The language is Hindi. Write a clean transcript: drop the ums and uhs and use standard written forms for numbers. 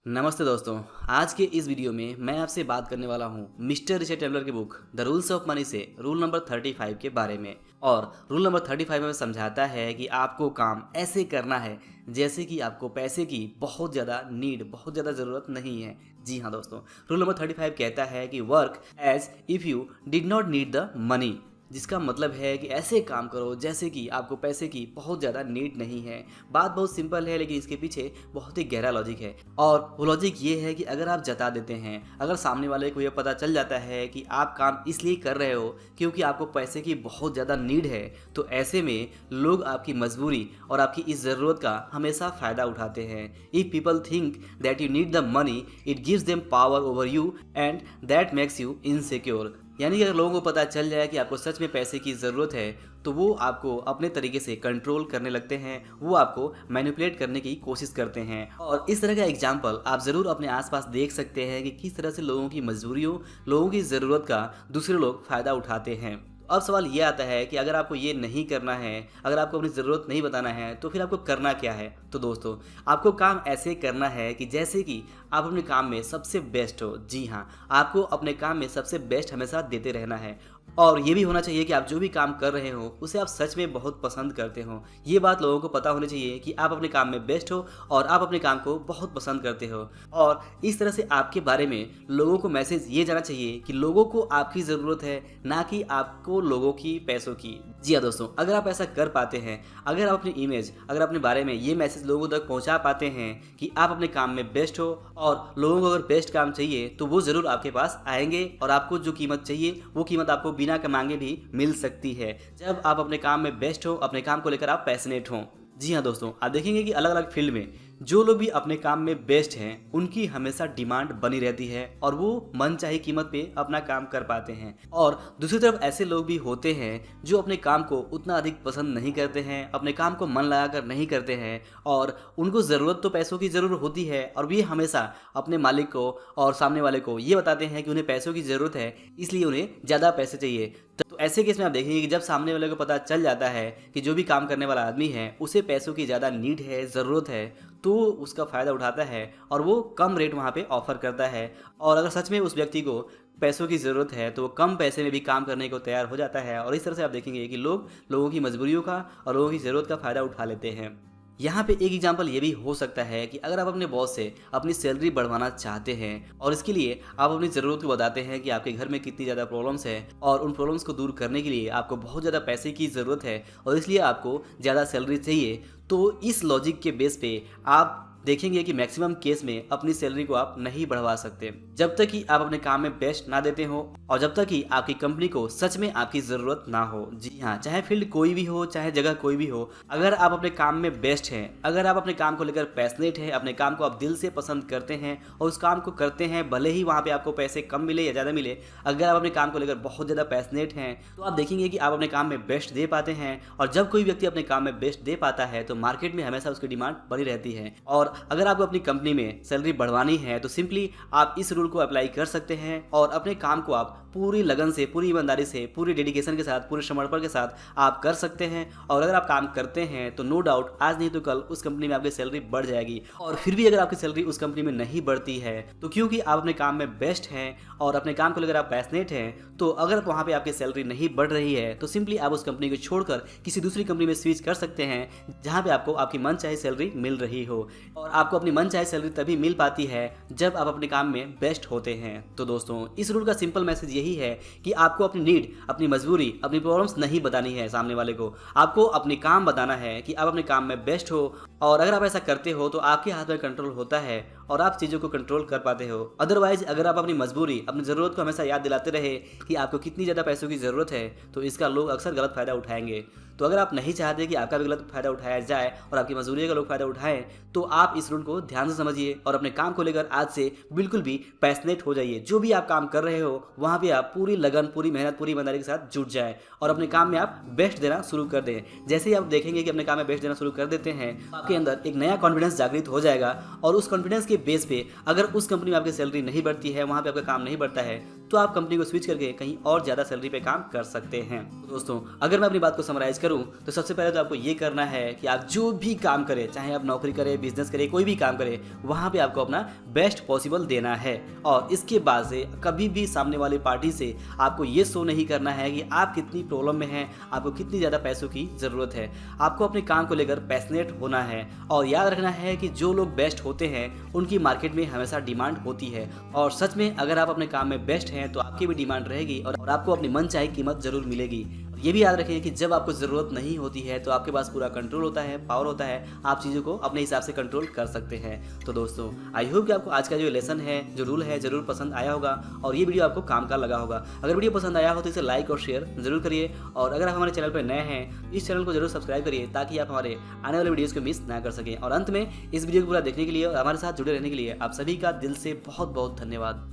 नमस्ते दोस्तों। आज के इस वीडियो में मैं आपसे बात करने वाला हूँ मिस्टर रिचर्ड टेबलर की book the rules of money से रूल नंबर 35 के बारे में। और रूल नंबर 35 में समझाता है कि आपको काम ऐसे करना है जैसे कि आपको पैसे की बहुत ज़्यादा नीड, बहुत ज़्यादा ज़रूरत नहीं है। जी हाँ दोस्तों, रूल नंबर 35 कहता है कि work as if you did not need the money, जिसका मतलब है कि ऐसे काम करो जैसे कि आपको पैसे की बहुत ज़्यादा नीड नहीं है। बात बहुत सिंपल है लेकिन इसके पीछे बहुत ही गहरा लॉजिक है। और वो लॉजिक ये है कि अगर आप जता देते हैं, अगर सामने वाले को ये पता चल जाता है कि आप काम इसलिए कर रहे हो क्योंकि आपको पैसे की बहुत ज़्यादा नीड है, तो ऐसे में लोग आपकी मजबूरी और आपकी इस ज़रूरत का हमेशा फ़ायदा उठाते हैं। If people think that you need the money, it gives them power over you and that makes you insecure. यानी कि अगर लोगों को पता चल जाए कि आपको सच में पैसे की ज़रूरत है, तो वो आपको अपने तरीके से कंट्रोल करने लगते हैं, वो आपको मैनिपुलेट करने की कोशिश करते हैं। और इस तरह का एग्जाम्पल आप ज़रूर अपने आसपास देख सकते हैं कि किस तरह से लोगों की मजबूरियों, लोगों की ज़रूरत का दूसरे लोग फ़ायदा उठाते हैं। अब सवाल ये आता है कि अगर आपको ये नहीं करना है, अगर आपको अपनी ज़रूरत नहीं बताना है, तो फिर आपको करना क्या है? तो दोस्तों, आपको काम ऐसे करना है कि जैसे कि आप अपने काम में सबसे बेस्ट हो। जी हाँ, आपको अपने काम में सबसे बेस्ट हमेशा देते रहना है। और ये भी होना चाहिए कि आप जो भी काम कर रहे हो उसे आप सच में बहुत पसंद करते हो। ये बात लोगों को पता होनी चाहिए कि आप अपने काम में बेस्ट हो और आप अपने काम को बहुत पसंद करते हो। और इस तरह से आपके बारे में लोगों को मैसेज ये जाना चाहिए कि लोगों को आपकी ज़रूरत है, ना कि आपको लोगों की पैसों की। जी हाँ दोस्तों, अगर आप ऐसा कर पाते हैं, अगर आप अपनी इमेज, अगर अपने बारे में ये मैसेज लोगों तक पहुंचा पाते हैं कि आप अपने काम में बेस्ट हो और लोगों को अगर बेस्ट काम चाहिए तो वो ज़रूर आपके पास आएंगे और आपको जो कीमत चाहिए वो कीमत आपको बिना कमांगे भी मिल सकती है, जब आप अपने काम में बेस्ट हो, अपने काम को लेकर आप पैशनेट हों। जी हाँ दोस्तों, आप देखेंगे कि अलग अलग फील्ड में जो लोग भी अपने काम में बेस्ट हैं उनकी हमेशा डिमांड बनी रहती है और वो मनचाही कीमत पे अपना काम कर पाते हैं। और दूसरी तरफ ऐसे लोग भी होते हैं जो अपने काम को उतना अधिक पसंद नहीं करते हैं, अपने काम को मन लगाकर नहीं करते हैं और उनको ज़रूरत तो पैसों की ज़रूर होती है और वे हमेशा अपने मालिक को और सामने वाले को ये बताते हैं कि उन्हें पैसों की ज़रूरत है, इसलिए उन्हें ज़्यादा पैसे चाहिए। तो ऐसे केस में आप देखेंगे कि जब सामने वाले को पता चल जाता है कि जो भी काम करने वाला आदमी है उसे पैसों की ज़्यादा नीड है, ज़रूरत है, तो उसका फ़ायदा उठाता है और वो कम रेट वहाँ पे ऑफ़र करता है। और अगर सच में उस व्यक्ति को पैसों की ज़रूरत है तो वो कम पैसे में भी काम करने को तैयार हो जाता है। और इस तरह से आप देखेंगे कि लोग लोगों की मजबूरियों का और लोगों की ज़रूरत का फ़ायदा उठा लेते हैं। यहाँ पे एक एग्जांपल ये भी हो सकता है कि अगर आप अपने बॉस से अपनी सैलरी बढ़वाना चाहते हैं और इसके लिए आप अपनी ज़रूरत को बताते हैं कि आपके घर में कितनी ज़्यादा प्रॉब्लम्स है और उन प्रॉब्लम्स को दूर करने के लिए आपको बहुत ज़्यादा पैसे की ज़रूरत है और इसलिए आपको ज़्यादा सैलरी चाहिए, तो इस लॉजिक के बेस पे आप देखेंगे कि मैक्सिमम केस में अपनी सैलरी को आप नहीं बढ़वा सकते जब तक कि आप अपने काम में बेस्ट ना देते हो और जब तक कि आपकी कंपनी को सच में आपकी ज़रूरत ना हो। जी हाँ, चाहे फील्ड कोई भी हो, चाहे जगह कोई भी हो, अगर आप अपने काम में बेस्ट हैं, अगर आप अपने काम को लेकर पैशनेट हैं, अपने काम को आप दिल से पसंद करते हैं और उस काम को करते हैं, भले ही वहाँ पे आपको पैसे कम मिले या ज़्यादा मिले, अगर आप अपने काम को लेकर बहुत ज़्यादा पैशनेट हैं तो आप देखेंगे कि आप अपने काम में बेस्ट दे पाते हैं। और जब कोई व्यक्ति अपने काम में बेस्ट दे पाता है तो मार्केट में हमेशा उसकी डिमांड बनी रहती है। और अगर आपको अपनी कंपनी में सैलरी बढ़वानी है तो सिंपली आप इस रूल को अप्लाई कर सकते हैं और अपने काम को आप पूरी लगन से, पूरी ईमानदारी से, पूरी डेडिकेशन के साथ, पूरे समर्पण के साथ आप कर सकते हैं। और अगर आप काम करते हैं तो नो डाउट आज नहीं तो कल उस कंपनी में आपकी सैलरी बढ़ जाएगी। और फिर भी अगर आपकी सैलरी उस कंपनी में नहीं बढ़ती है तो क्योंकि आप अपने काम में बेस्ट हैं और अपने काम को लेकर आप पैशनेट हैं, तो अगर वहाँ पे आपकी सैलरी नहीं बढ़ रही है तो सिंपली आप उस कंपनी को छोड़कर किसी दूसरी कंपनी में स्विच कर सकते हैं जहाँ पे आपको आपकी मन चाहे सैलरी मिल रही हो। और आपको अपनी मन चाहे सैलरी तभी मिल पाती है जब आप अपने काम में बेस्ट होते हैं। तो दोस्तों, इस रूल का सिंपल मैसेज यही है कि आपको अपनी नीड, अपनी मजबूरी, अपनी प्रॉब्लम्स नहीं बतानी है सामने वाले को, आपको अपनी काम बताना है कि आप अपने काम में बेस्ट हो। और अगर आप ऐसा करते हो तो आपके हाथ में कंट्रोल होता है और आप चीज़ों को कंट्रोल कर पाते हो। अदरवाइज अगर आप अपनी मजबूरी, अपनी ज़रूरत को हमेशा याद दिलाते रहे कि आपको कितनी ज़्यादा पैसों की ज़रूरत है, तो इसका लोग अक्सर गलत फ़ायदा उठाएंगे। तो अगर आप नहीं चाहते कि आपका भी गलत फ़ायदा उठाया जाए और आपकी मजबूरी का लोग फ़ायदा उठाएं, तो आप इस रूल को ध्यान से समझिए और अपने काम को लेकर आज से बिल्कुल भी पैशनेट हो जाइए। जो भी आप काम कर रहे हो वहाँ पे आप पूरी लगन, पूरी मेहनत, पूरी ईमानदारी के साथ जुट जाएं और अपने काम में आप बेस्ट देना शुरू कर दें। जैसे ही आप देखेंगे कि अपने काम में बेस्ट देना शुरू कर देते हैं, आपके अंदर एक नया कॉन्फिडेंस जागृत हो जाएगा और उस कॉन्फिडेंस की जिसके बेस पे अगर उस कंपनी में आपकी सैलरी नहीं बढ़ती है, वहाँ पे आपका काम नहीं बढ़ता है, तो आप कंपनी को स्विच करके कहीं और ज़्यादा सैलरी पे काम कर सकते हैं। तो दोस्तों, अगर मैं अपनी बात को समराइज़ करूँ तो सबसे पहले तो आपको ये करना है कि आप जो भी काम करें, चाहे आप नौकरी करें, बिजनेस करें, कोई भी काम करें, वहाँ पे आपको अपना बेस्ट पॉसिबल देना है। और इसके बाद से कभी भी सामने वाली पार्टी से आपको ये शो नहीं करना है कि आप कितनी प्रॉब्लम में हैं, आपको कितनी ज़्यादा पैसों की ज़रूरत है। आपको अपने काम को लेकर पैशनेट होना है और याद रखना है कि जो लोग बेस्ट होते हैं उनकी मार्केट में हमेशा डिमांड होती है। और सच में अगर आप अपने काम में बेस्ट हैं तो आपकी भी डिमांड रहेगी और आपको अपनी मनचाही कीमत जरूर मिलेगी। ये भी याद रखें कि जब आपको ज़रूरत नहीं होती है तो आपके पास पूरा कंट्रोल होता है, पावर होता है, आप चीज़ों को अपने हिसाब से कंट्रोल कर सकते हैं। तो दोस्तों, आई होप कि आपको आज का जो लेसन है, जो रूल है, ज़रूर पसंद आया होगा और ये वीडियो आपको काम का लगा होगा। अगर वीडियो पसंद आया हो तो इसे लाइक और शेयर जरूर करिए और अगर आप हमारे चैनल पर नए हैं इस चैनल को जरूर सब्सक्राइब करिए ताकि आप हमारे आने वाले वीडियोज़ को मिस ना कर सकें। और अंत में इस वीडियो को पूरा देखने के लिए और हमारे साथ जुड़े रहने के लिए आप सभी का दिल से बहुत बहुत धन्यवाद।